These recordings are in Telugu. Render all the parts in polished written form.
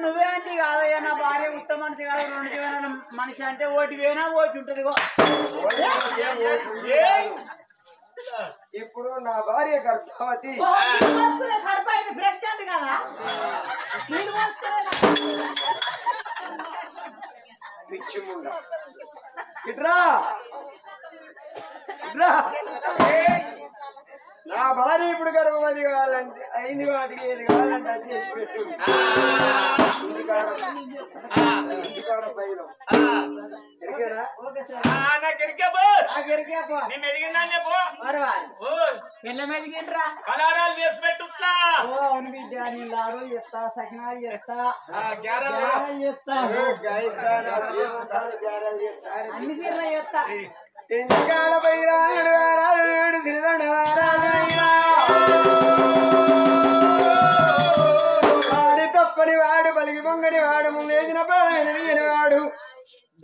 నువ్వేంటి కాదయ్యా నా భార్య ఉత్తమ మనిషి కాదు 2 జీవనాల మనిషి అంటే ఓటి వేనా ఓటి ఉంటుంది ఇప్పుడు నా భార్య గర్భవతి ప్రెగ్నెంట్ కదా పిచ్చి ముండ ఇట్రా నా భార్య ఇప్పుడు గర్భవతి కావాలంటే అయింది వాటికి ఏది కావాలంటే అది చేసి పెట్టు సకినాలు చేస్తా అన్ని తీర్లా చేస్తా వాడి తప్పని వాడు పలికి పొంగని వాడు ముందేసిన పని వాడు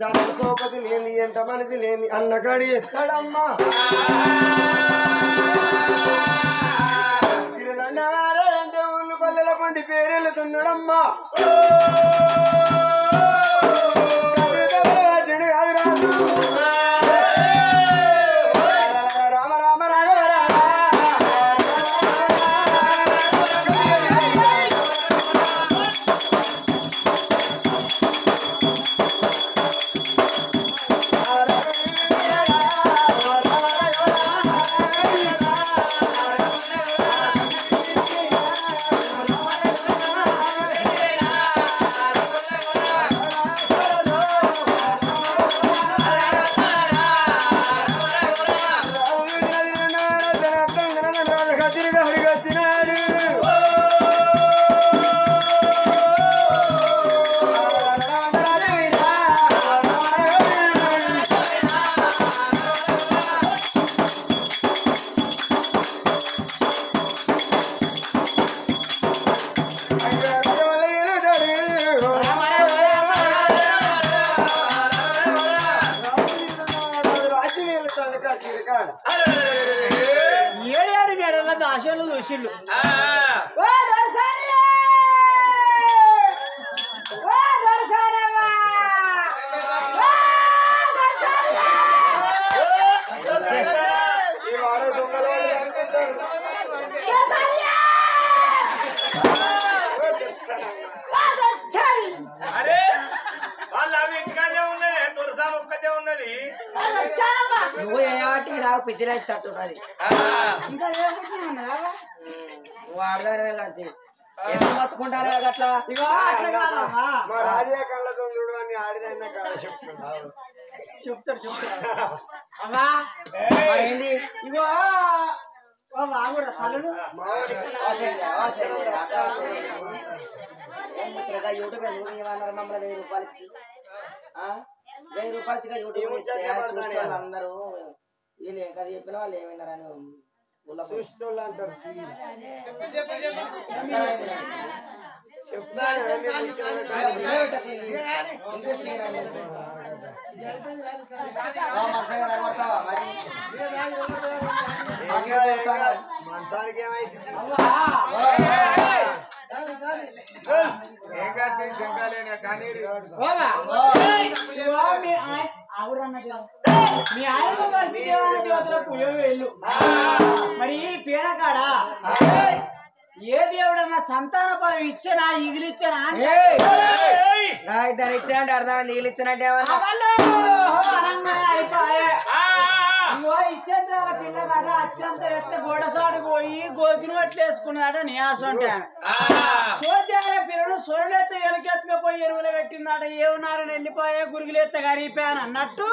దాని సోపతి లేని ఎంట మనిషి లేని అన్నగాడి ఎక్కడమ్మా తిరుదండవారే అంటే ఊళ్ళు పల్లెల పండి పేరెళ్తున్నాడమ్మా ఏడాడు మేడల దాశలు చూసిళ్ళు అరే వాళ్ళు అవి ఇంకానే ఉన్నది దుర్సాన్ ఒక్కటే ఉన్నది నువ్వు ఏటి నాకు పిచ్చిలేస్తట్టున్నది నువ్వు ఆడదాని వెళ్ళంతే ఎందుకు బతుకుంటానే అట్లా మా రాజే కళ్ళతో చూడని ఆడిన చెప్తున్నాడు చెప్తాడు ఏంది ఇగో వాగురా తల్లుడు యూట్యూబ్ ఎందుకు ఏమన్నారు మమ్మల్ని 1000 రూపాయలు ఇచ్చి 1000 రూపాయలు ఇచ్చిగా యూట్యూబ్ అందరూ వీళ్ళు కదా చెప్పిన వాళ్ళు ఏమైనారని చూసేటోళ్ళు అంటారు మంచానికి ఏమైంది మీ ఆయన వెళ్ళు మరి పేరకాడ ఏ దేవుడన్నా సంతాన పదవి ఇచ్చనా ఇగిలిచ్చనా నాకు దాన్ని ఇచ్చినట్టు అర్థం నీళ్ళు ఇచ్చినట్టు ఇచ్చేంద్ర పిల్లగాడ అత్యంత ఎత్తే గోడసాడు పోయి గోకిని అట్లేసుకున్నాడ నియాస అంటే సోద్యాల పిల్లలు సొరలెత్త ఎలకెత్తుకపోయి ఎరువులు పెట్టిందాట ఏమన్నారని వెళ్ళిపోయే గురుగులెత్త గరిపాను అన్నట్టు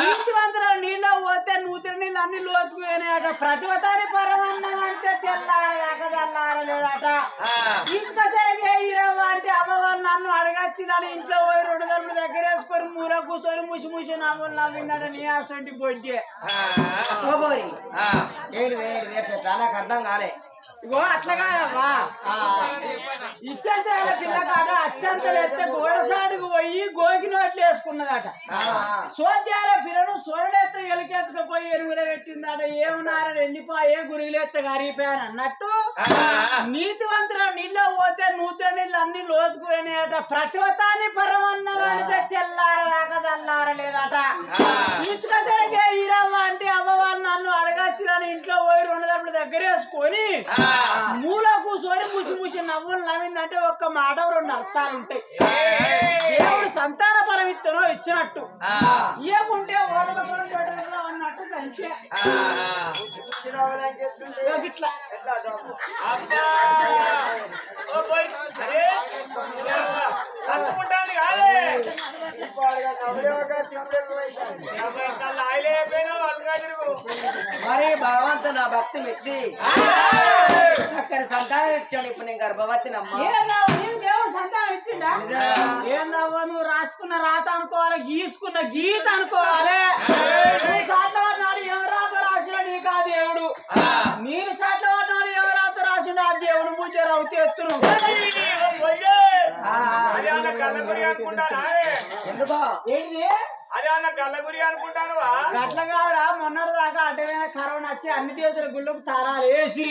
నీతివంతుల నీళ్ళు పోతే నూతిన నీళ్ళు అన్ని లోతుకుపోయినాయట ప్రతిభతాని పరమన్నం అంటే తెల్లారదాకా తెల్లారలేదట ఇంకొకరికి ఇరవ అంటే అమ్మవారు నన్ను అడగచ్చిందని ఇంట్లో పోయి 2 దరులు దగ్గర వేసుకొని మూల కూర్చొని ముసి ముసి నవ్వులు నవ్విందట నియాస అంటే బొడ్డి నాకు అర్థం కాలే ఇగో అట్లా కాదమ్మా ఇచ్చంత పిల్లకాడ అత్యంతలు ఎత్తే గోడసాడుకు పోయి గోకి నోట్లు వేసుకున్నదట సోద్యాల పిల్లలు సొరలెత్త ఎలుకెత్తకపోయి ఎరువులు పెట్టిందట ఏమన్నారని వెళ్ళిపోయే గురుగులెత్త గరిపాను అన్నట్టు నీతివంతుల నీళ్ళ పోతే నూతన నీళ్ళు అన్ని లోతుకుపోయినాయట ప్రతివతాన్ని పరమన్న వాడితే తెల్లారదాకా చల్లారలేదట ఇసుక సరిగ్గా ఈరమ్మ అంటే అమ్మ వాళ్ళు నన్ను అడగచ్చులని ఇంట్లో పోయి 2 దప్పులు దగ్గర వేసుకొని మూల కూర్చొని ముసి ముసి నవ్వులు నవ్విందంటే ఒక్క మాట 2 అర్థాలు ఉంటాయి. దేవుడు సంతాన పరమిత్తనో ఇచ్చినట్టు ఇవ్వకుంటే అన్నట్టు అంతే. ఇట్లా మరి భగవంతు నా భక్తి మెచ్చి అక్కడ సంతానం ఇచ్చాడు. ఇప్పుడు నేను గర్భవతినమ్మా. దేవుడు సంతానం ఇచ్చిండా? ఏందవ్వ నువ్వు రాసుకున్న రాత అనుకోవాలి, గీసుకున్న గీత అనుకోవాలి. నువ్వు సాట్ల వాడినాడు ఏం రాత రాసినా నీకు ఆ దేవుడు, నేను సాట్ల వాడినాడు ఏం రాత రాసిండు ఆ దేవుడు ముచ్చరావు తెత్తును. ఎందుకో ఏంటి అదే అన్న గల్ల గురి అనుకుంటాను. గట్ల కాదురా, మొన్నటి దాకా అడ్డమైన కరోనా వచ్చి అన్ని దేవతల గుళ్ళకు తాళాలు వేసి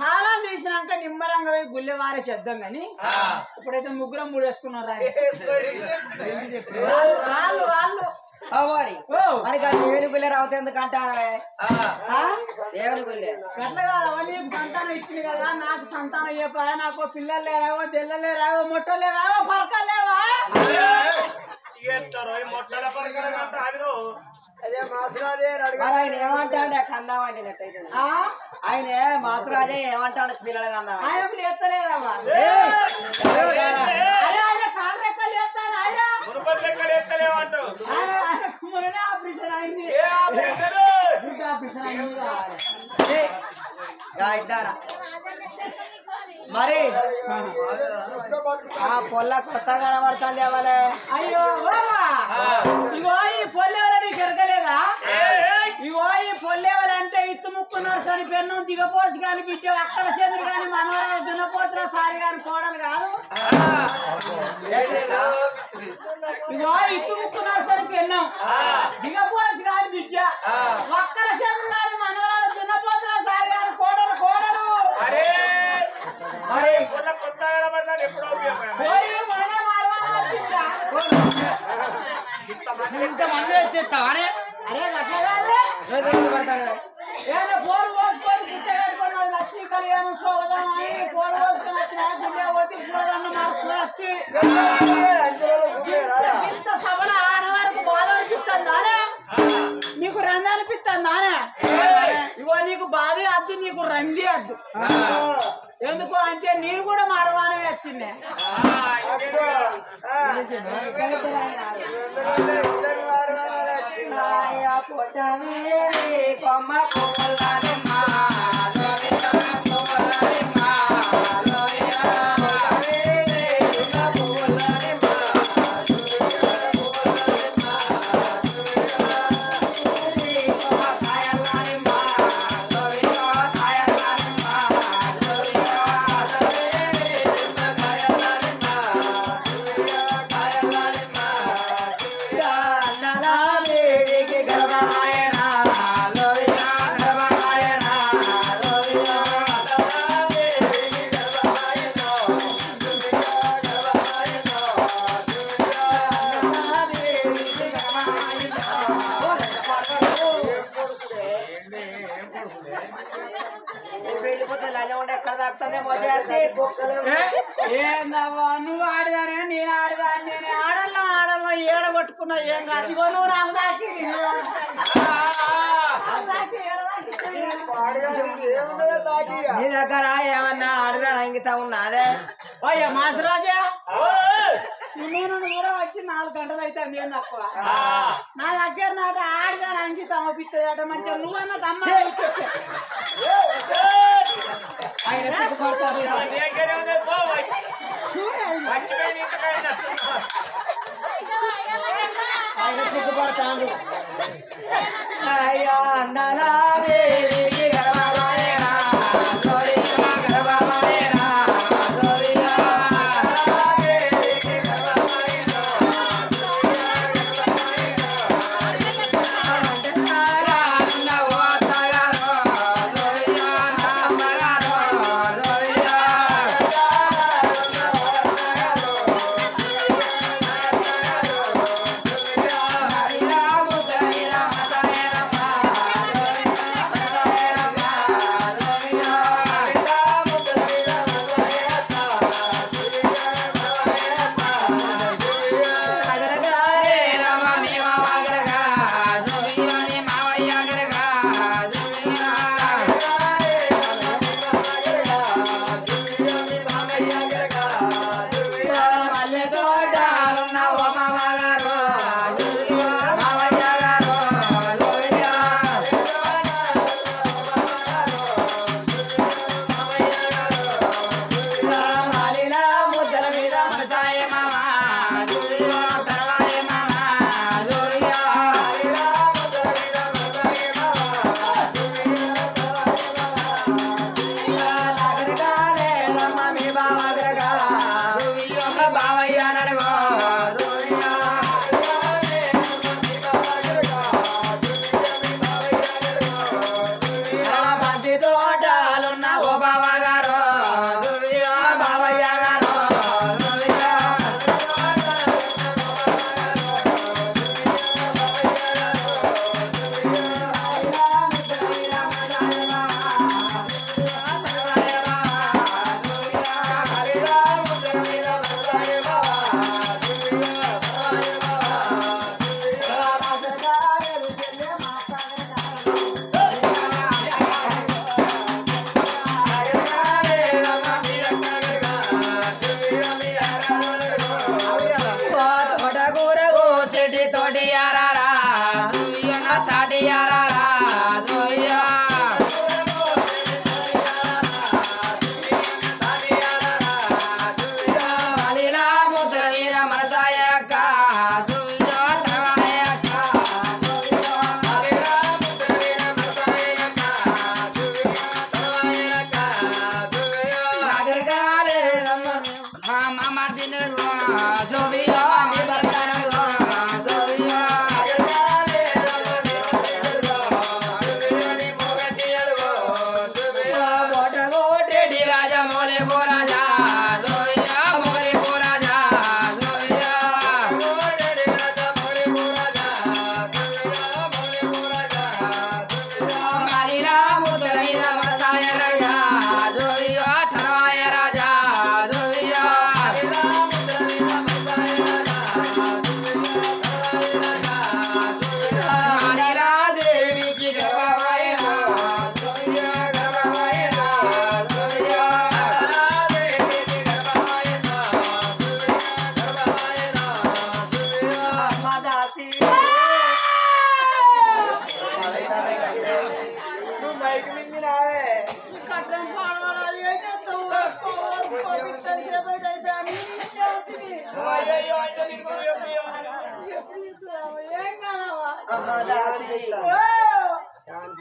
తాళాలు తీసినాక నిమ్మలంగా పోయి గుళ్ళె వారే చేద్దాం గాని ఇప్పుడైతే 3 వేసుకున్నారు. వాళ్ళు మరి దేవుని గుళ్ళే రావుతా ఎందుకంటారే? దేవుని గుళ్ళే గట్ల కాదవా, నీకు సంతానం ఇచ్చింది కదా, నాకు సంతానం చెప్పా, నాకు పిల్లలు లేరావో, తెల్లలు లేరావో, మొట్టలు లేవావో, పరకలు లేవా? ఆయన ఏమంటాడు కన్నామండి ఆయన మాసరాజే ఏమంటాడు పిల్లలు కన్నా ఆయన లేస్తలేదమ్మా. ఆపరేషన్ అయింది. మరి ఆ పొల్ల కొత్తగా కనబడుతుంది ఎవరే? అయ్యో బాబా, ఇగో ఈ పొల్లెవరు నీకు ఎరగలేదా? ఇగో ఈ పొల్లెవరంటే ఇత్తు ముక్కున్నారు సని పెన్ను దిగపోసి కానీ బిడ్డ అక్కడ చెందులు కానీ మనవరాలు దున్నపోతున్న సారి కానీ కోడలు కాదు. ఇగో ఇత్తు ముక్కున్నారు సని పెన్ను దిగపోసి కానీ బిడ్డ అక్కడ చెందులు కానీ మనవరాలు దున్నపోతున్న సారి కానీ కోడలు కోడలు. మరి ఎప్పుడో ఇంతమంది వచ్చేస్తావానే? అరే అట్లా కాదు, పోరు పోసుకొని గుట్ట కట్టుకుని లక్ష్మీ కళ్యాణం శోభం అని పోరు పోసుకొని వచ్చిన గుడ్డ పోతే చూడదన్న మార్చుకొని వచ్చి ఇంత సభల ఆడవారికి బాధ అనిపిస్తుందానే? నీకు రంది అనిపిస్తుందానే? ఇగో నీకు బాధ అద్దు, నీకు రంది అద్దు. ఎందుకు అంటే నేను కూడా మరవానే వచ్చిందే. కొమ్మ కొమ్మలాడమ్మా ఏందవ్వా నువ్వు ఆడదానే నేను ఆడదాన్ని, నేను ఆడల్లో ఏడగొట్టుకున్నా ఏం కాదు. ఇగో నువ్వు నాకు దాచి నీ దగ్గర ఏమన్నా ఆడదా అంగితా ఉన్నదే? అయ్యా మాసరాజా, నేను కూడా వచ్చి 4 గంటలు అయితే నేను తక్కువ నా దగ్గర నాట ఆడదాని అంకితం అవుపిస్తుంది మంచిగా నువ్వన్న తమ్మ ఆయన సిగ్గుపడతాడు. ఆయన సిగ్గుపడతాడు. అయ్యా అన్నలా దేవికి గర్భమాయేనా గర్భమాయేనా బాబయ్య గారు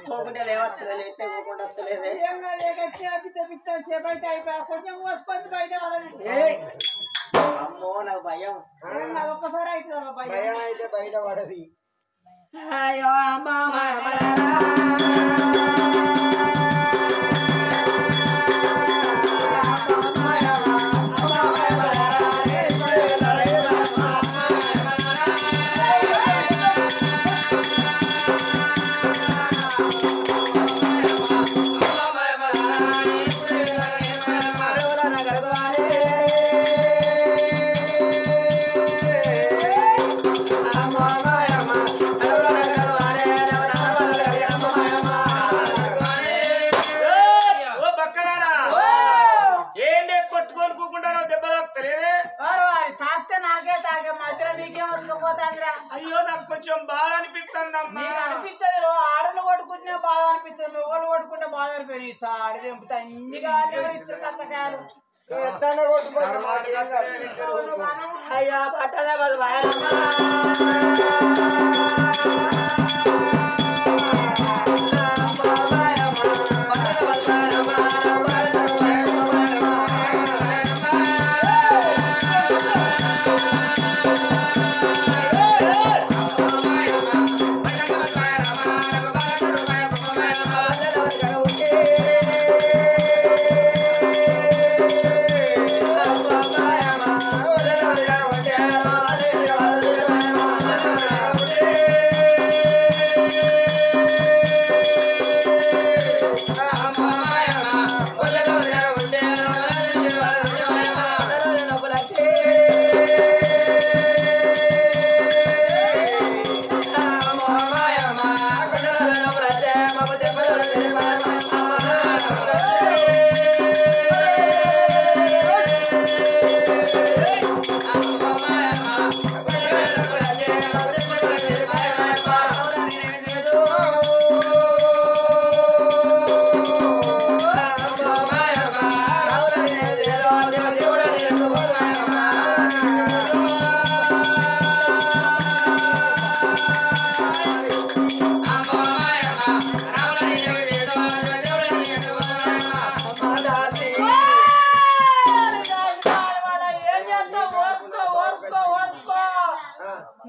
పోకుంటే లేవత్తలే లేతే పోకుండా వస్తలేదే అమ్మో నాకు భయం ఒక్కసారి అవుతుంది భయం అయితే బయట పడది అయ్యో అమ్మా అయ్యో నాకు కొంచెం బాధ అనిపిస్తుందమ్మా. అనిపిస్తుంది ఆడలు కొట్టుకుంటే బాధ అనిపిస్తుంది ఒకళ్ళు కొట్టుకుంటే బాధ అనిపోయి తాడు తెంపుతా ఇన్నిగా కచ్చకాయలు అయ్యా పట్టణ వాళ్ళు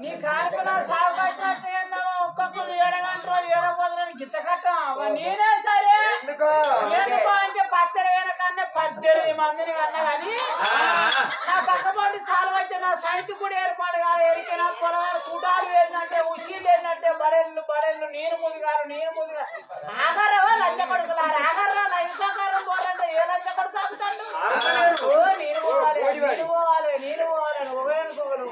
నీ కార్యక్రమ సాగుపడినట్టు ఏందమ్మా ఒక్కొక్కరు 7 గంటలు 7 పోదులని గిత్త కట్టం నేనే సరే ఎందుకో అంటే 10 కన్నా 18 మందిని కన్నా కానీ నా పక్కపాటి సాల్వ్ అయితే నా సైతు కూడా ఏర్పాటు కాదు. ఎరికే నా పొరగారు కూటాలు ఏంటంటే ఉషీలు ఏంటంటే బడెళ్ళు నీరు ముదిగారు ఆగారవా లంచ కొడుకులారు ఆగారా లైఫాకారం పోవాలంటే ఏ లంచ కొడుకు ఆగుతాడు? నీరు పోవాలి ఒకరేనుకోగలరు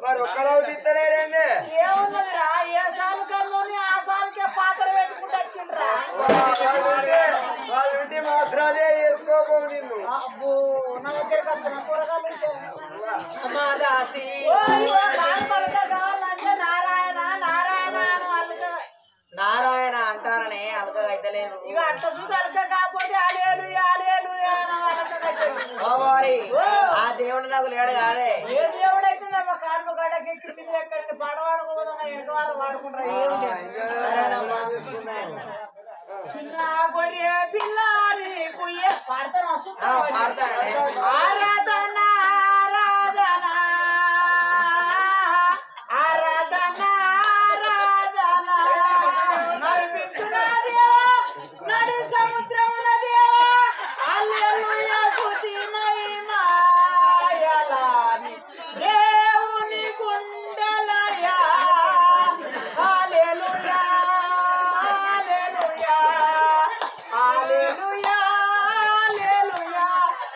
మరి ఒక్కడవుట్ ఇస్తలేరేంది? ఏమున్నదిరా ఏ సాలు కల్లోని ఆ సాలుకే పాత్ర పెట్టుకుంటూ వచ్చిండ్రా. వాళ్ళుంటే మాసరాజే వేసుకోబో నిన్ను. అబ్బో నా దగ్గరికి వస్తున్నా కూరగాయలు కావాలంటే నారాయణ నారాయణ అని అల్లుగా నారాయణ అంటారనే అలకగా అయితే లేదు. ఇక అట్లా చూసి అలక కాకపోతే అలేలు ఆ దేవుడు నాకు లేడు కాదే. ఏ దేవుడైతే మా కాన్పు గడకి ఎక్కించింది ఎక్కడికి పాడవాడుకోదా వెనక వాళ్ళు వాడుకుంటారు. చిన్న గొర్రె పిల్ల నీకు పాడతాను ఆరాధన ఆరాధన ఆరాధన ఆరాధన నడిపిస్తున్నా దేవా నడి సముద్రమున దేవా హల్లెలూయా స్తుతి మహిమయలాని దేవుని గుండెలయా హల్లెలూయా హల్లెలూయా హల్లెలూయా హల్లెలూయా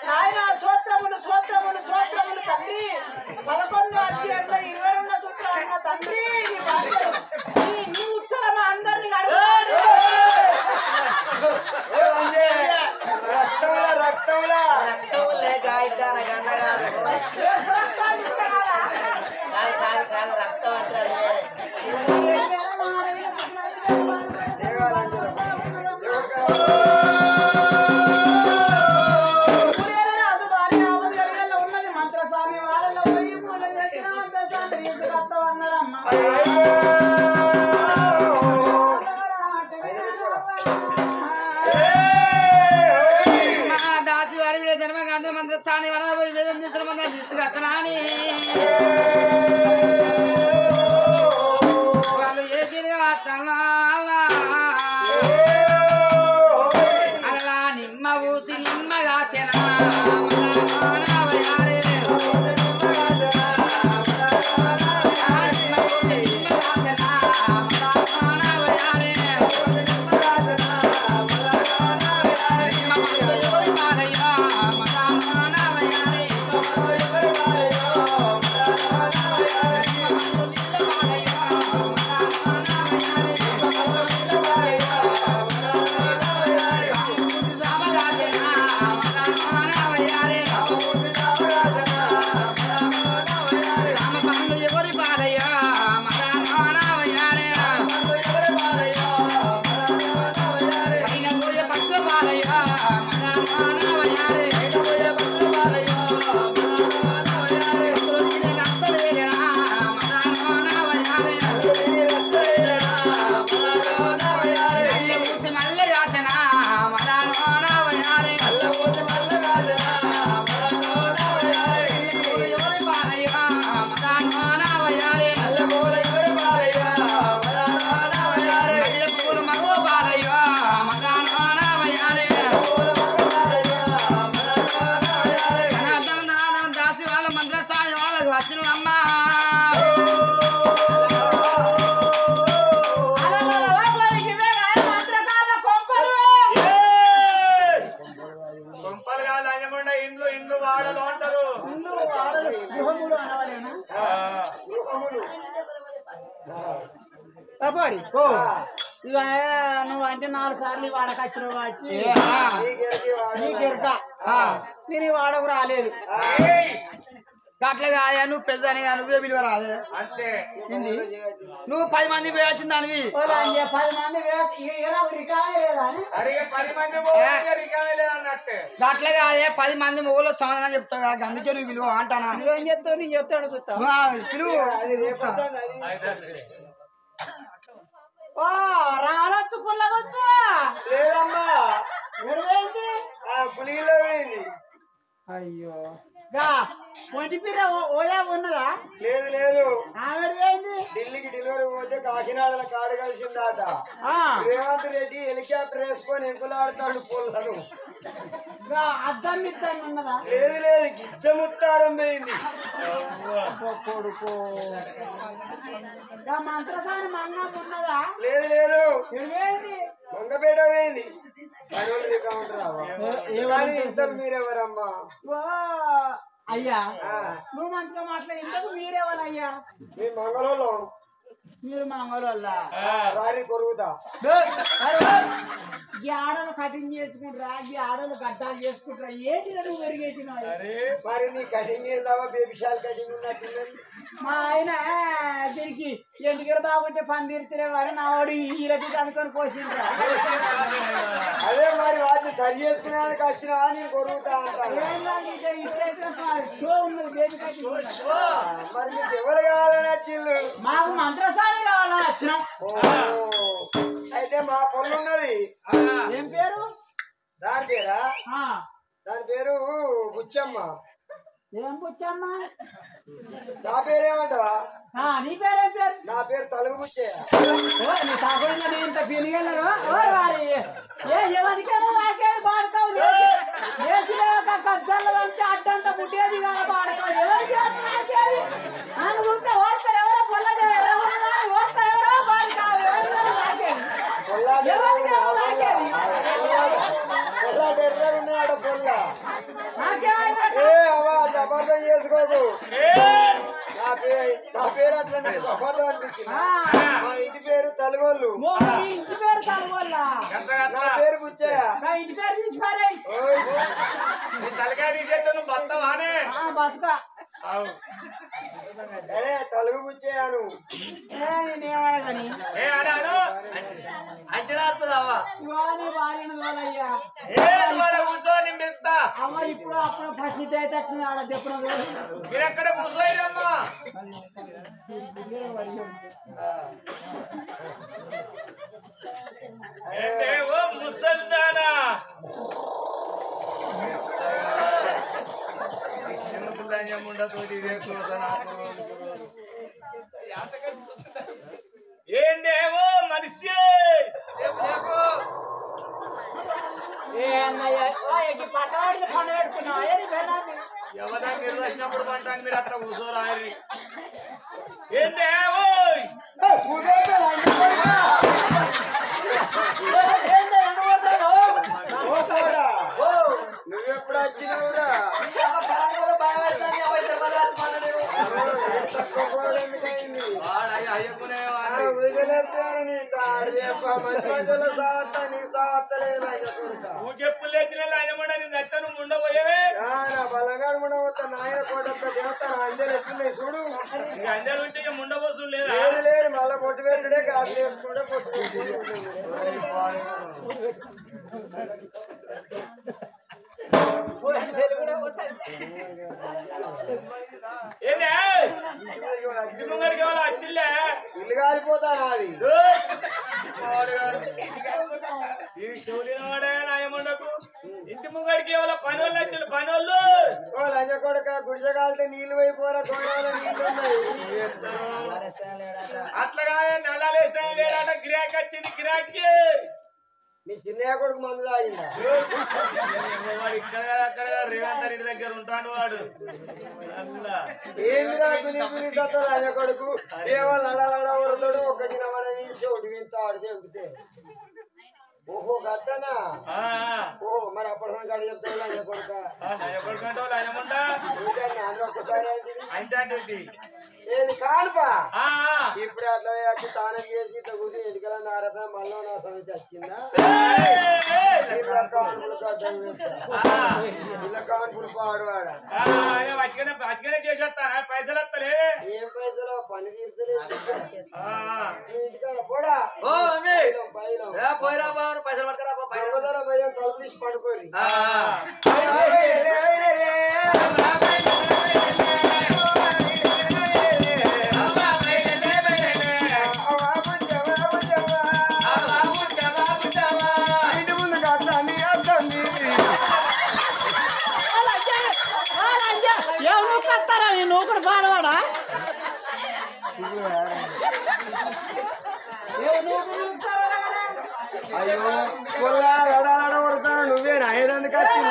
నాయన స్తోత్రములు స్తోత్రములు స్తోత్రములు తండ్రి 11 అధ్యాయంలో 22 సూత్రాలు తండ్రి నీ ఉత్తరం అందరినీ అడుగు రక్తంలా రక్తం లేక ఇద్దాన గండ కాదు కాదు రక్తం అంటే అది వేరే. ఉన్నది మంత్రస్వామి వాళ్ళలో పోయి పూజ చేసిన అన్నారమ్మ. దాసి వారి జన్మ గాంధీ మంత్ర స్థాని వేదం తీసుకున్న మంత్రం తీసుకుని వాళ్ళు ఏ తిరిగి అలా నిమ్మ ఊసి నిమ్మగా ఎవరి పాడయ్యా పక్ష పాడయ్యా మల్లె రాసన దాసి వాళ్ళ మంత్రస్థాయి వాళ్ళకి వచ్చిన అమ్మా కొంపలుగా లంజముండ ఇండ్లు వాడలు అంటారు. ఇక నువ్వు అంటే 4 సార్లు వాడకొచ్చిన వాటి నీకెరక నేను వాడకు రాలేదు. అట్లాగా నువ్వు పెద్దని నువ్వే విలువ రాదే అంతే. నువ్వు 10 మంది వేయాల్సిన దానివి 10 మంది రికామే లేదా అని అరే 10 మంది రికామే లేదన్నట్టే. అట్లాగా 10 మంది మొగలు సమాధానం చెప్తావు కదా అందుకే నువ్వు విలువ అంటానా. నువ్వేం చెప్తావు నేను చెప్తాను చూస్తావు. పిలువు రాలొచ్చు పుల్లగొచ్చు లేదమ్మా ఎడువేంటి పులిలో పోయింది. అయ్యో గా ఒంటి పిల్ల ఓయా ఉన్నదా? లేదు లేదు ఆవిడేంది ఢిల్లీకి డెలివరీ పోతే కాకినాడలో కాడు కలిసిందాట. రేవంత్ రెడ్డి హెలికాప్టర్ వేసుకొని ఎంకులాడుతాడు పొలను. అద్దాన్ని ఇద్దాన్ని ఉన్నదా లేదు లేదు గిద్ద ముత్తారం పోయింది కొడుకో మంత్రసాని మంగం ఉన్నదా లేదు లేదు ఎడివేంది మంగపేట పోయింది కానీ ఇద్దరు మీరెవరమ్మా అయ్యా నువ్వు మంచిగా మాట్లాడి ఇంతకు మీరేవరయ్యా మీ మంగళంలో మీరు మంగళ రాని కొరుగుతా ఈ ఆడలు కటింగ్ చేసుకుంటారా ఈ ఆడలు గడ్డాలు చేసుకుంటారా ఏంటి నువ్వు పెరిగేసిన మరి నీ కటింగ్ ఏందావా బేబిషాల్ కటింగ్ ఉన్నట్టున్నది మా ఆయన దీనికి ఎందుకు బాగుంటే పని తీరుతులేవారు నా వాడు ఈలకి అనుకొని కోసిండ్రా అదే మరి వాటిని సరి చేసుకునేందుకు వచ్చినా నేను కొరుగుతా అంటాను షో ఉన్నది బేబీ కటింగ్ మరి నీకు ఎవరు కావాలని వచ్చిండు మాకు మంత్రసాని కావాలా వచ్చినాం అయితే మా పొలం ఉన్నది ఏం పేరు దాని పేరా దాని పేరు బుచ్చమ్మ ఏం బుచ్చమ్మ నా పేరేమంటావా నీ పేరేం పేరు నా పేరు తలుగు బుచ్చయ్య నీ సాగుడు ఇంత పిలిగలరు ఎవరికైనా నాకేది పాడతావు గద్దలంటే అడ్డంతా పుట్టేది కానీ పాడతావు ఎవరికి నన్ను చూస్తే ఓడతారు ఎవరో పొల్లగా ఓడతా ఎవరో పాడతావు అబద్ధం చేసుకోకు నా పేరు అట్లా అబద్ధం అనిపించింది మా ఇంటి పేరు తలుగోళ్ళు ఇంటి పేరు తలగొల్ల నా పేరు బుచ్చయ్య ఇంటి పేరు తీసిపారే తలకాయ తీసేస్తాను బతవానే బతుక అదే తలుగు బుచ్చయ్యాను నేనేమయ్యా కానీ అంచనావా వారినయ్యా కూర్చొని మిగతా అమ్మ ఇప్పుడు అప్పుడు ఫస్ట్ అయితే ఆడ చెప్పిన మీరు ఎక్కడ కూర్చోయిరమ్మా ఓ ముసల్దానా ఏందేవో మనిషి పట్టవాడికి పండు పెట్టుకున్నావు ఎవరైనా నిర్వహించినప్పుడు పంటాను మీరు అట్లా కూర్చోరాయి ఏందేవో నువ్వెప్పుడు వచ్చినావురా ఊకెప్పుడు లేచిన ఆయన నచ్చను ఉండబోయేవే నా బలగాడు ఉండబోతా నాయన కోటప్ప దేవతాను అంజలు ఎట్లున్నాయి చూడు అంజలు ఉంటే ముండబోసు లేదా లేదు లేదు మళ్ళా పొట్టు పెట్టుడే గాజులు వేసుకుంటే పొట్టు ముంగడికి ఎవరు వచ్చిల్లే ఇల్లు కాలిపోతా నాది ఈ షోలిన వాడే నాయముండకు ఇంటి ముంగడికి ఎవరో పనోళ్ళు వచ్చిండు పనోళ్ళు ఓ లంజ కొడక గుడిజ కాలితే నీళ్లు అయిపోరా గోడల నీళ్లు ఉన్నాయి అట్లాగా నెలలు వేసినా లేడాట గిరాకీ వచ్చింది గిరాకీ మీ చిన్నయ్య కొడుకు మందు తాగిందా వాడు ఇక్కడ అక్కడ రేవంత్ రెడ్డి దగ్గర ఉంటాడు వాడు ఏమి రాకుని సత్తా లంజ కొడుకు ఏమో లడలడ వరతాడు ఒకటి నమ్మని ఒకటి వింటాడు చెబితే ఓహో గట్టనా ఓహో మరి అప్పటిదాకా గడి చెప్తాడు లంజ కొడుక ఎప్పటికంటే ఆయనముంటా ఒక్కసారి అంటే ఏది కానుపా ఇప్పుడు అట్లా వచ్చి తానం చేసి ఇట్లా కూర్చొని ఎటుకల నారద మళ్ళీ నా సమస్య వచ్చిందా కాన్పులు పాడువాడ అటుకనే చేసేస్తారా పైసలు వస్తలే ఏం పైసలు పని తీర్చలేదు పోడా పోయిరా బాబు పైసలు పట్టుకురా భయం తలుపు తీసి పడుకోరి నూకుడు పాడవాడా అయ్యో కొల్లా నువ్వేనా ఐదందుకు వచ్చింది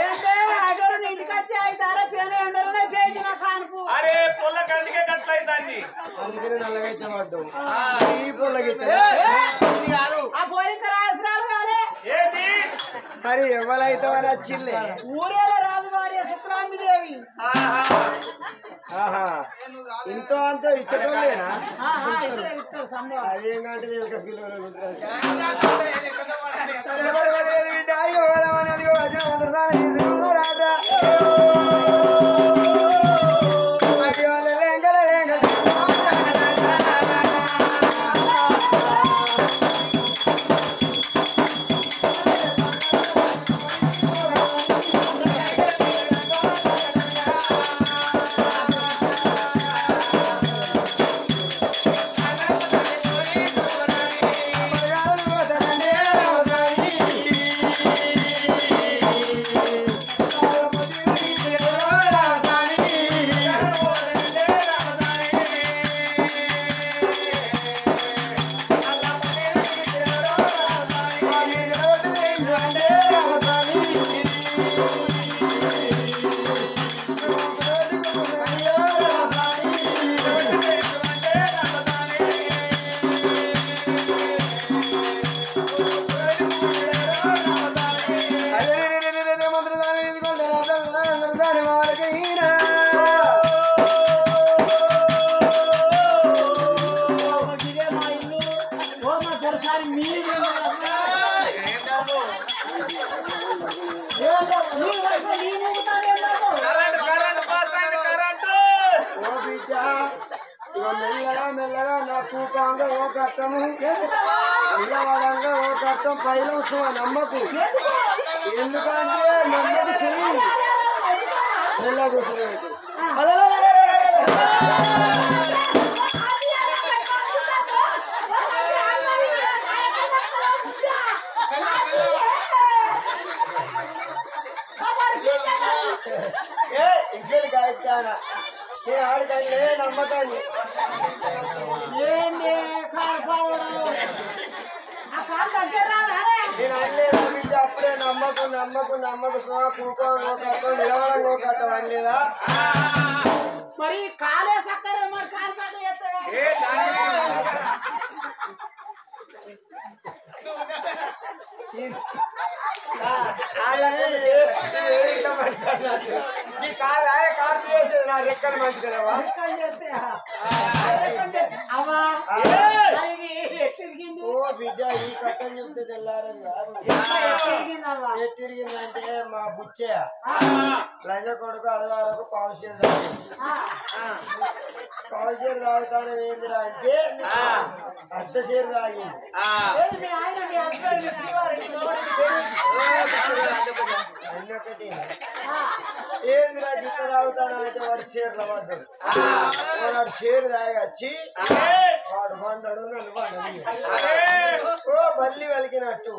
ఏంటే అగరు ఇంటికి వచ్చి 5 ఆరా పేరు ఎండలనే పేరు నా కానుపు. అరే పొల్లకి అందుకే గట్లయిందండి. అందుకనే నల్లగైతే పడ్డావు ఈ పొల్లగైతే ఆ పోలిక రాజరాలు కాలే ఏంది మరి ఎవరైతే అని వచ్చింది ఊరేల రాజుగారి శుక్రాంబి దేవి. ఆహా ఇంతో అంతో ఇచ్చటోళ్ళేనా ఇస్తారు సంభవం. అదేంటంటే వీళ్ళకి పిల్లలు మెల్లగా నా కూపంగా ఓ కట్టము పిల్లవాడంగా ఓ కట్టం పైన నమ్మకు ఎందుకంటే నమ్మకు చెయ్యి మెల్ల కూర్చోబెట్టు ఇంట్లో కాయచ్చానా నేను ఆడికంటే నమ్మకాన్ని ఏంది కాపాడు నేను అనలేదు బిడ్డ అప్పుడే నమ్మకు సో కూకోను కట్టం నిలవడం కట్టం అనలేదా మరి కాలే సక్కరే మరి కాలు కట్ట నా రెక్కలు మంచి కదవా ఓ బిడ్డ ఈ కట్టం చెప్తే తెల్లారని కాదు తిరిగిందంటే మా బుచ్చే లంజ కొడుకు అలవారకు పావుషేరు తాగుతాను ఏందిరా అంటే అర్ధశేరు తాగింది అన్నొకటి ఏందిరా గిట్ట తాగుతాను అంటే వాడు షేర్లో పడ్డాడు వాడు షేరు తాగి వచ్చి వాడు పడ్డాడు నన్ను పడ్డాడు ఓ బల్లి వలికినట్టు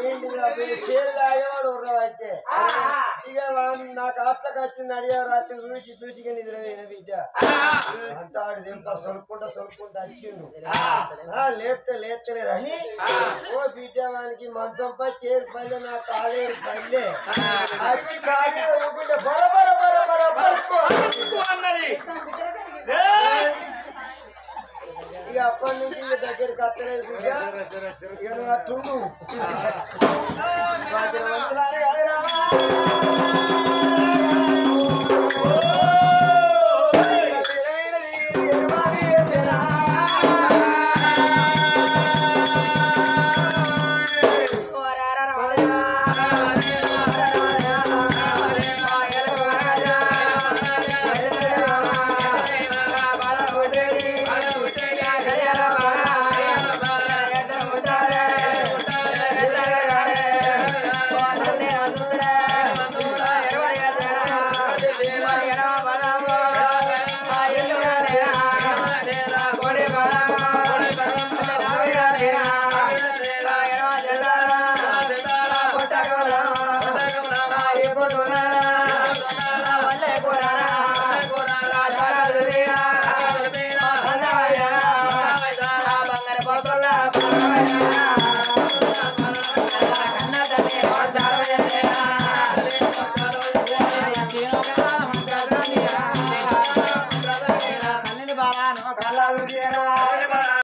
ఏంటి షేరు తాగేవాడు ఉర్రం అయితే ఇక నాకు అట్లకి వచ్చింది అడిగారు రాత్రి చూసిగా నిద్రపోయిన బిడ్డ అంతా ఆడి దింప సొలుకుంటా వచ్చిండు లేపుతలేదని ఓ బిడ్డ వానికి మంచం పట్టి ఏరు పల్లె నా కాలేరు పల్లె వచ్చి కాడి ఊకుంటే బరబర అన్నది ఇక అప్పటి నుంచి దగ్గరికి వస్తలేదు బిడ్డ ఇక నువ్వు అట్టుండు